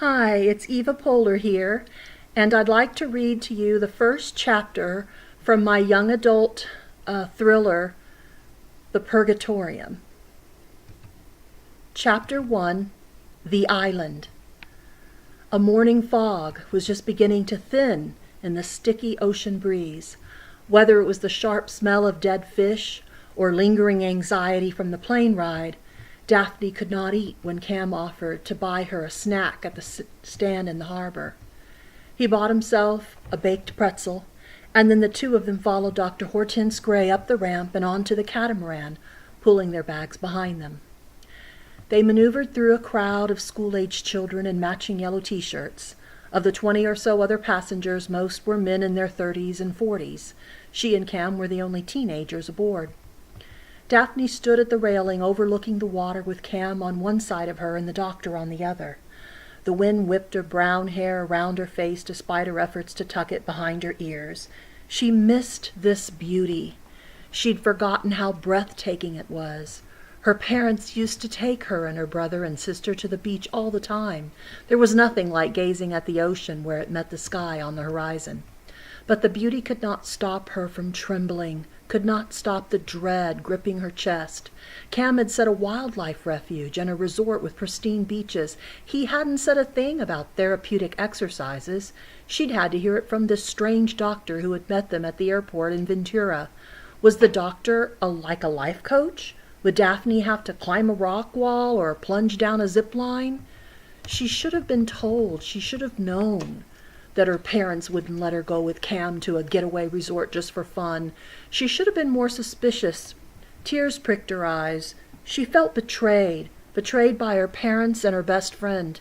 Hi, it's Eva Pohler here, and I'd like to read to you the first chapter from my young adult thriller, The Purgatorium. Chapter 1, The Island. A morning fog was just beginning to thin in the sticky ocean breeze. Whether it was the sharp smell of dead fish or lingering anxiety from the plane ride, Daphne could not eat when Cam offered to buy her a snack at the stand in the harbor. He bought himself a baked pretzel, and then the two of them followed Dr. Hortense Gray up the ramp and onto the catamaran, pulling their bags behind them. They maneuvered through a crowd of school-aged children in matching yellow T-shirts. Of the 20 or so other passengers, most were men in their 30s and 40s. She and Cam were the only teenagers aboard. Daphne stood at the railing overlooking the water with Cam on one side of her and the doctor on the other. The wind whipped her brown hair around her face despite her efforts to tuck it behind her ears. She missed this beauty. She'd forgotten how breathtaking it was. Her parents used to take her and her brother and sister to the beach all the time. There was nothing like gazing at the ocean where it met the sky on the horizon. But the beauty could not stop her from trembling, could not stop the dread gripping her chest. Cam had said a wildlife refuge and a resort with pristine beaches. He hadn't said a thing about therapeutic exercises. She'd had to hear it from this strange doctor who had met them at the airport in Ventura. Was the doctor like a life coach? Would Daphne have to climb a rock wall or plunge down a zip line? She should have been told, she should have known that her parents wouldn't let her go with Cam to a getaway resort just for fun. She should have been more suspicious. Tears pricked her eyes. She felt betrayed by her parents and her best friend.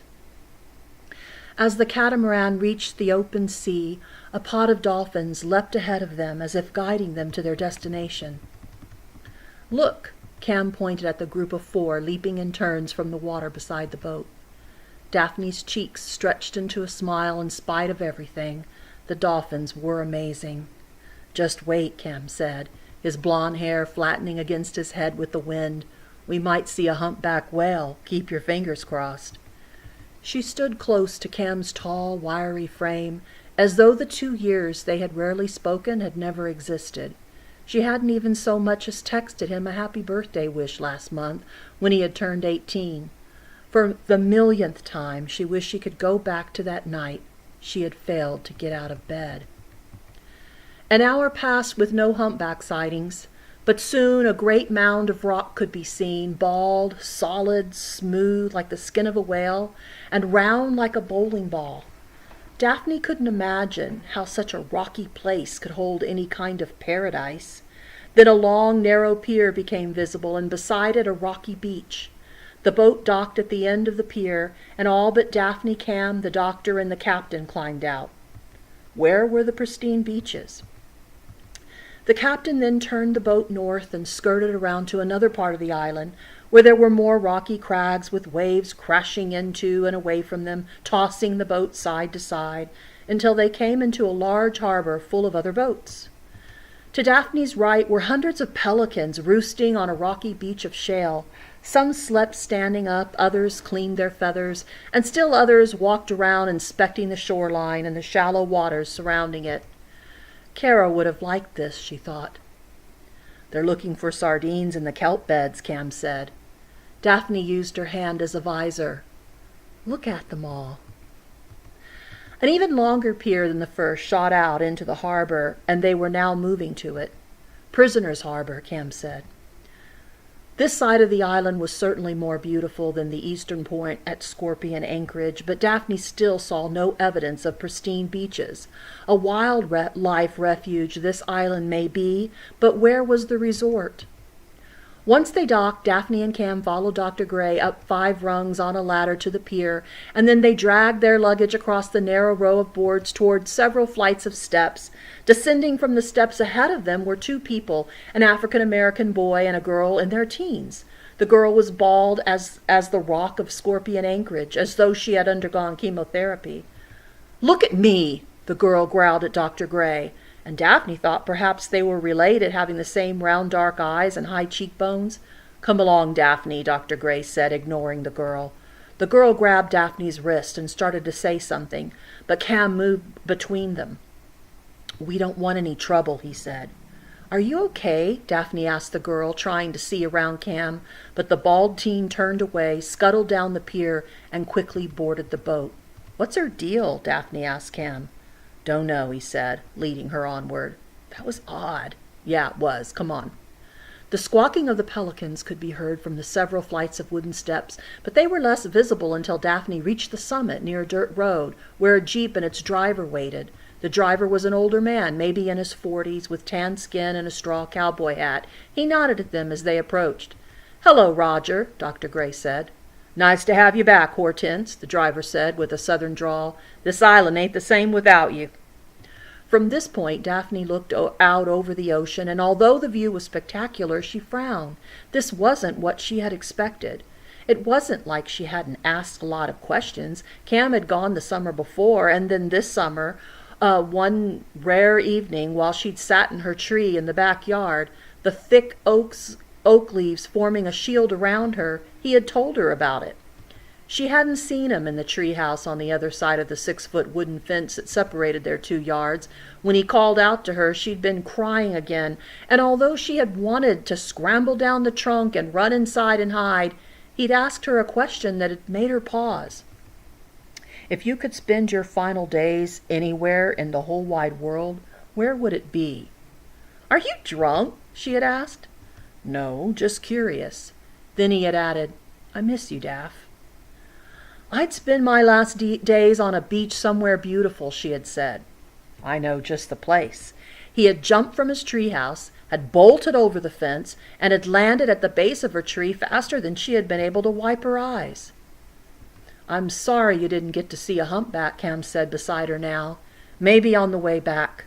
As the catamaran reached the open sea, a pod of dolphins leapt ahead of them as if guiding them to their destination. "Look," Cam pointed at the group of 4 leaping in turns from the water beside the boat. Daphne's cheeks stretched into a smile in spite of everything. The dolphins were amazing. "Just wait," Cam said, his blonde hair flattening against his head with the wind. "We might see a humpback whale. Keep your fingers crossed." She stood close to Cam's tall, wiry frame, as though the 2 years they had rarely spoken had never existed. She hadn't even so much as texted him a happy birthday wish last month when he had turned 18. For the millionth time, she wished she could go back to that night she had failed to get out of bed. An hour passed with no humpback sightings, but soon a great mound of rock could be seen, bald, solid, smooth like the skin of a whale, and round like a bowling ball. Daphne couldn't imagine how such a rocky place could hold any kind of paradise. Then a long, narrow pier became visible, and beside it a rocky beach. The boat docked at the end of the pier, and all but Daphne, Cam, the doctor, and the captain climbed out. Where were the pristine beaches? The captain then turned the boat north and skirted around to another part of the island, where there were more rocky crags with waves crashing into and away from them, tossing the boat side to side, until they came into a large harbor full of other boats. To Daphne's right were hundreds of pelicans roosting on a rocky beach of shale. Some slept standing up, others cleaned their feathers, and still others walked around inspecting the shoreline and the shallow waters surrounding it. Kara would have liked this, she thought. "They're looking for sardines in the kelp beds," Cam said. Daphne used her hand as a visor. "Look at them all." An even longer pier than the first shot out into the harbor, and they were now moving to it. "Prisoners' Harbor," Cam said. This side of the island was certainly more beautiful than the eastern point at Scorpion Anchorage, but Daphne still saw no evidence of pristine beaches. A wildlife refuge this island may be, but where was the resort? Once they docked, Daphne and Cam followed Dr. Gray up 5 rungs on a ladder to the pier, and then they dragged their luggage across the narrow row of boards toward several flights of steps. Descending from the steps ahead of them were 2 people, an African-American boy and a girl in their teens. The girl was bald as the rock of Scorpion Anchorage, as though she had undergone chemotherapy. "Look at me," the girl growled at Dr. Gray, and Daphne thought perhaps they were related, having the same round dark eyes and high cheekbones. "Come along, Daphne," Dr. Gray said, ignoring the girl. The girl grabbed Daphne's wrist and started to say something, but Cam moved between them. "We don't want any trouble," he said. "Are you okay?" Daphne asked the girl, trying to see around Cam, but the bald teen turned away, scuttled down the pier, and quickly boarded the boat. "What's her deal?" Daphne asked Cam. "Don't know," he said, leading her onward. "That was odd." "Yeah, it was. Come on." The squawking of the pelicans could be heard from the several flights of wooden steps, but they were less visible until Daphne reached the summit near a dirt road, where a jeep and its driver waited. The driver was an older man, maybe in his 40s, with tan skin and a straw cowboy hat. He nodded at them as they approached. "Hello, Roger," Dr. Gray said. "Nice to have you back, Hortense," the driver said with a southern drawl. "This island ain't the same without you." From this point, Daphne looked out over the ocean, and although the view was spectacular, she frowned. This wasn't what she had expected. It wasn't like she hadn't asked a lot of questions. Cam had gone the summer before, and then this summer, one rare evening, while she'd sat in her tree in the backyard, the thick oak leaves forming a shield around her, he had told her about it. She hadn't seen him in the treehouse on the other side of the 6-foot wooden fence that separated their 2 yards. When he called out to her, she'd been crying again, and although she had wanted to scramble down the trunk and run inside and hide, he'd asked her a question that had made her pause. "If you could spend your final days anywhere in the whole wide world, where would it be?" "Are you drunk?" she had asked. "No, just curious." Then he had added, "I miss you, Daph." "I'd spend my last days on a beach somewhere beautiful," she had said. "I know just the place." He had jumped from his treehouse, had bolted over the fence, and had landed at the base of her tree faster than she had been able to wipe her eyes. "I'm sorry you didn't get to see a humpback," Cam said beside her now. "Maybe on the way back."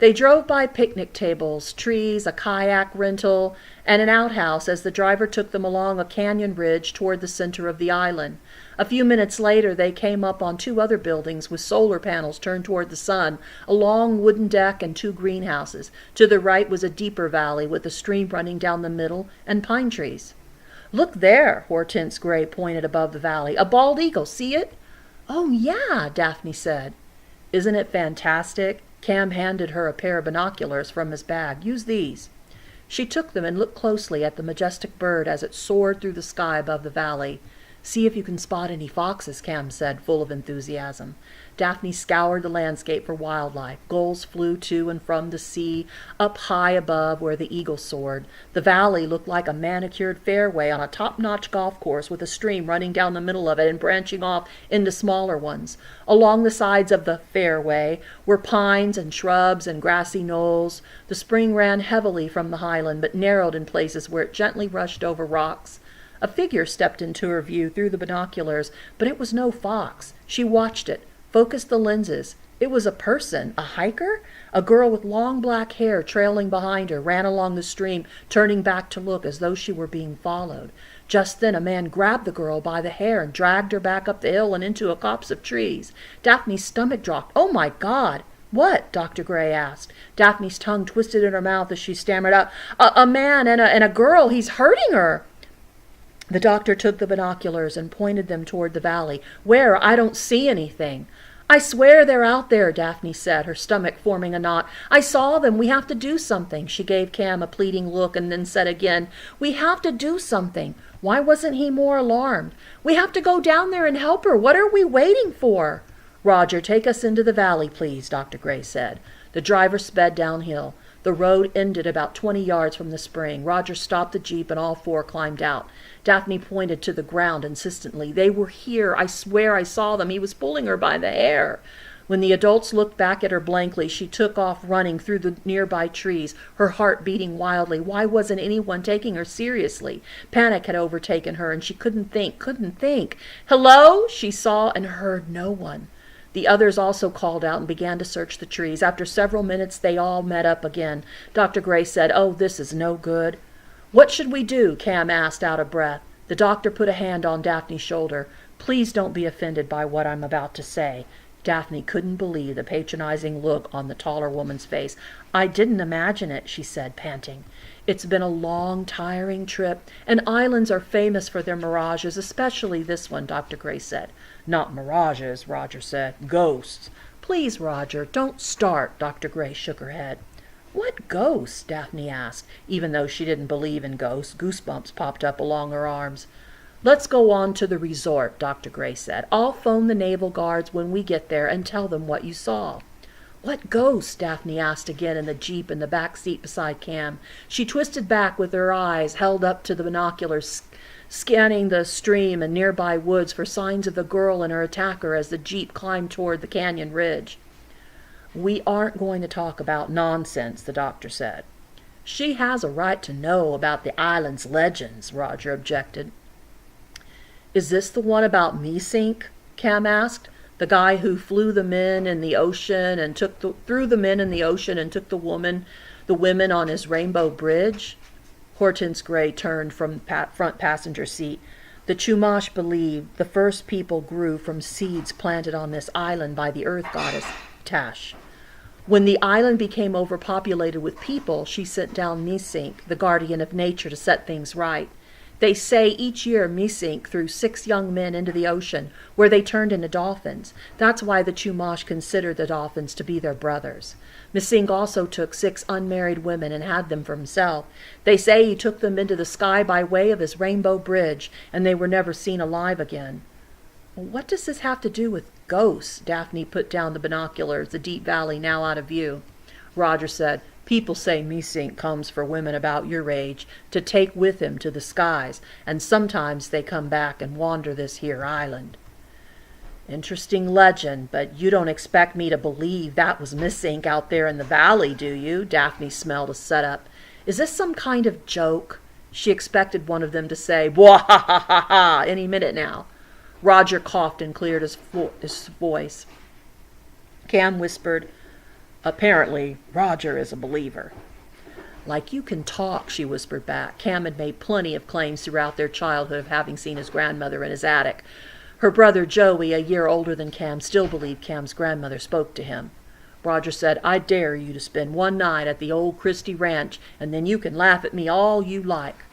They drove by picnic tables, trees, a kayak rental, and an outhouse as the driver took them along a canyon ridge toward the center of the island. A few minutes later, they came up on 2 other buildings with solar panels turned toward the sun, a long wooden deck and 2 greenhouses. To the right was a deeper valley with a stream running down the middle and pine trees. "Look there," Hortense Gray pointed above the valley. "A bald eagle, see it?" "Oh, yeah," Daphne said. "Isn't it fantastic?" Cam handed her a pair of binoculars from his bag. "Use these." She took them and looked closely at the majestic bird as it soared through the sky above the valley. "See if you can spot any foxes," Cam said, full of enthusiasm. Daphne scoured the landscape for wildlife. Gulls flew to and from the sea, up high above where the eagle soared. The valley looked like a manicured fairway on a top-notch golf course with a stream running down the middle of it and branching off into smaller ones. Along the sides of the fairway were pines and shrubs and grassy knolls. The spring ran heavily from the highland, but narrowed in places where it gently rushed over rocks. A figure stepped into her view through the binoculars, but it was no fox. She watched it, focused the lenses. It was a person, a hiker. A girl with long black hair trailing behind her ran along the stream, turning back to look as though she were being followed. Just then a man grabbed the girl by the hair and dragged her back up the hill and into a copse of trees. Daphne's stomach dropped. "Oh, my God!" "What?" Dr. Gray asked. Daphne's tongue twisted in her mouth as she stammered out, A man and a girl. He's hurting her." The doctor took the binoculars and pointed them toward the valley. "Where? I don't see anything." "I swear they're out there," Daphne said, her stomach forming a knot. "I saw them. We have to do something." She gave Cam a pleading look and then said again, "We have to do something." Why wasn't he more alarmed? "We have to go down there and help her. What are we waiting for?" "Roger, take us into the valley, please," Dr. Gray said. The driver sped downhill. The road ended about 20 yards from the spring. Roger stopped the jeep and all 4 climbed out. Daphne pointed to the ground insistently. "They were here. I swear I saw them. He was pulling her by the hair." When the adults looked back at her blankly, she took off running through the nearby trees, her heart beating wildly. Why wasn't anyone taking her seriously? Panic had overtaken her, and she couldn't think. "Hello?" She saw and heard no one. The others also called out and began to search the trees. After several minutes, they all met up again. Dr. Gray said, "Oh, this is no good." "What should we do?" Cam asked, out of breath. The doctor put a hand on Daphne's shoulder. "Please don't be offended by what I'm about to say." Daphne couldn't believe the patronizing look on the taller woman's face. "I didn't imagine it," she said, panting. It's been a long, tiring trip, and islands are famous for their mirages, especially this one, Dr. Gray said. Not mirages, Roger said. Ghosts. Please, Roger, don't start, Dr. Gray shook her head. What ghosts? Daphne asked. Even though she didn't believe in ghosts, goosebumps popped up along her arms. Let's go on to the resort, Dr. Gray said. I'll phone the naval guards when we get there and tell them what you saw. What ghosts? Daphne asked again in the jeep in the back seat beside Cam. She twisted back with her eyes held up to the binoculars, scanning the stream and nearby woods for signs of the girl and her attacker as the jeep climbed toward the canyon ridge. We aren't going to talk about nonsense, the doctor said. She has a right to know about the island's legends, Roger objected. Is this the one about Meesink? Cam asked. The guy who threw the men in the ocean and took the women on his rainbow bridge? Hortense Gray turned from the front passenger seat. The Chumash believed the first people grew from seeds planted on this island by the earth goddess Tash. When the island became overpopulated with people, she sent down Meesink, the guardian of nature, to set things right. They say each year Meesink threw 6 young men into the ocean, where they turned into dolphins. That's why the Chumash considered the dolphins to be their brothers. Meesink also took 6 unmarried women and had them for himself. They say he took them into the sky by way of his rainbow bridge, and they were never seen alive again. What does this have to do with ghosts? Daphne put down the binoculars, the deep valley now out of view. Roger said, People say Meesink comes for women about your age to take with him to the skies, and sometimes they come back and wander this here island. Interesting legend, but you don't expect me to believe that was Meesink out there in the valley, do you? Daphne smelled a setup. Is this some kind of joke? She expected one of them to say, "Bwah ha ha ha ha," any minute now. Roger coughed and cleared his voice. Cam whispered, "Apparently, Roger is a believer." "Like you can talk," she whispered back. Cam had made plenty of claims throughout their childhood of having seen his grandmother in his attic. Her brother Joey, a year older than Cam, still believed Cam's grandmother spoke to him. Roger said, "I dare you to spend one night at the old Christie Ranch, and then you can laugh at me all you like."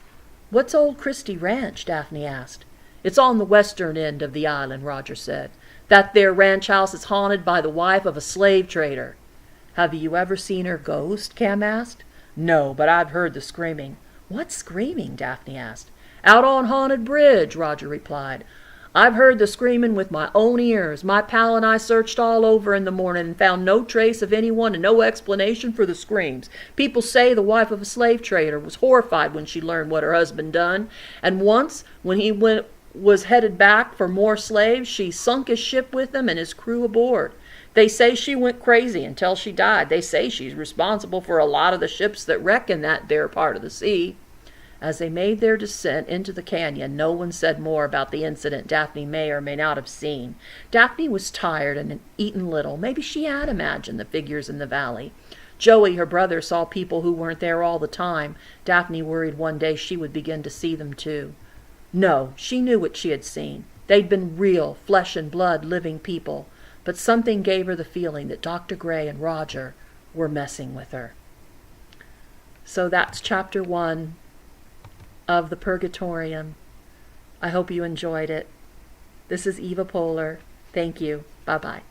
"What's old Christie Ranch?" Daphne asked. "It's on the western end of the island," Roger said. "That there ranch house is haunted by the wife of a slave trader." "Have you ever seen her ghost?" Cam asked. "No, but I've heard the screaming." "What screaming?" Daphne asked. "Out on Haunted Bridge," Roger replied. "I've heard the screaming with my own ears. My pal and I searched all over in the morning and found no trace of anyone and no explanation for the screams. People say the wife of a slave trader was horrified when she learned what her husband done, and once, when he was headed back for more slaves, she sunk his ship with him and his crew aboard. They say she went crazy until she died. They say she's responsible for a lot of the ships that wreck in that there part of the sea." As they made their descent into the canyon, no one said more about the incident Daphne may or may not have seen. Daphne was tired and had eaten little. Maybe she had imagined the figures in the valley. Joey, her brother, saw people who weren't there all the time. Daphne worried one day she would begin to see them too. No, she knew what she had seen. They'd been real, flesh and blood, living people. But something gave her the feeling that Dr. Gray and Roger were messing with her. So that's chapter 1 of the Purgatorium. I hope you enjoyed it. This is Eva Pohler. Thank you. Bye-bye.